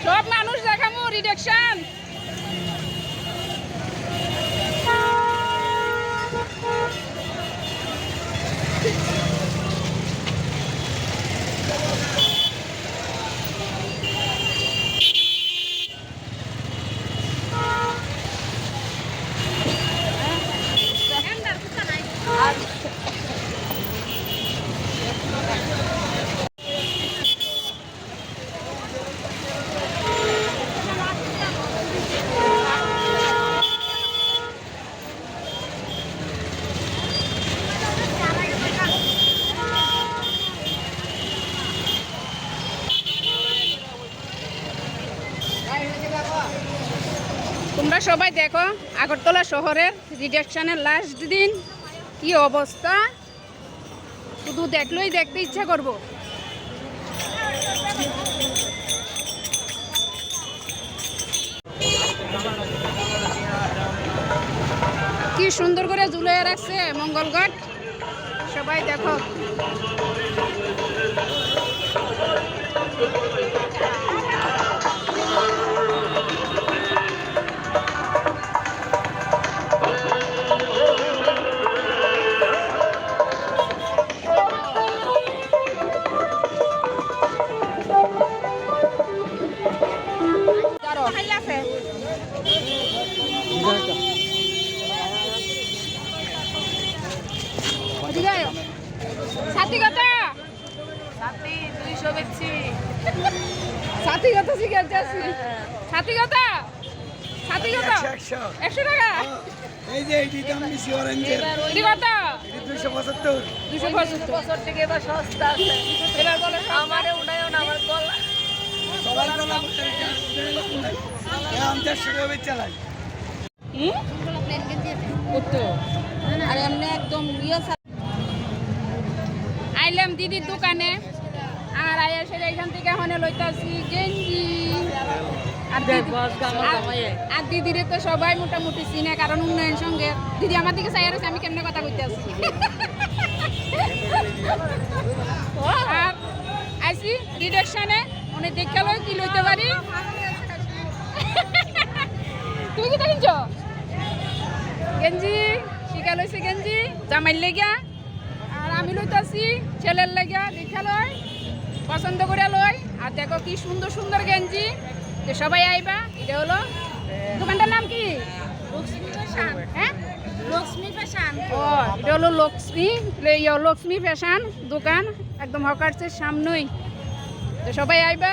সব মানুষ দেখামু রিডাকশন। তোমরা সবাই দেখো আগরতলা শহরের রিডাকশনের লাস্ট দিন কি অবস্থা, শুধু দেখলেই দেখতে ইচ্ছা করব। কি সুন্দর করে ঝুলিয়ে রাখছে মঙ্গলঘাট, সবাই দেখো। সাথী কথা সাথী 200 বেচছি, সাথী কথা শিখাতে আসি। সাথী কথা 100 টাকা। এই যে এইটি দাম বেশি অরেঞ্জের। এটি কত? এটি 275। 275 টাকা এবার সস্তা আছে। এবার বলে আমারে উঠায়ও না, আমার গলা সবার গলা বসে আমি 400 টাকা বেচে চালাই। কত? আর এমনি একদম আইলাম দিদির দোকানে, আর আয়া সেটা এখান থেকে এখন লইতাছি গেঞ্জি। আর দিদিরে তো সবাই মোটামুটি চিনে, কারণ উন্নয়ন সঙ্গে দিদি আমার দিকে চাই রয়েছে, আমি কেমনে কথা কইতে আছি। আর আইসি রিডাকশনে অনেক দেখা লই কি লইতে পারি। তুমি কি কিনছ? গেঞ্জি শিখা লইছে, গেঞ্জি জামাইর লেগা। আর আমি লইতাছি ছেলের লেগা, দেখা লই পছন্দ করে লই। আর দেখো কি সুন্দর সুন্দর গেঞ্জি, যে সবাই আইবা। এটা হলো দোকানটার নাম কি? হ্যাঁ, লক্ষ্মী ফ্যাশন। ও, এটা হলো লক্ষ্মী ফ্যাশন দোকান, একদম হকার্সের সামনেই। তো সবাই আইবা।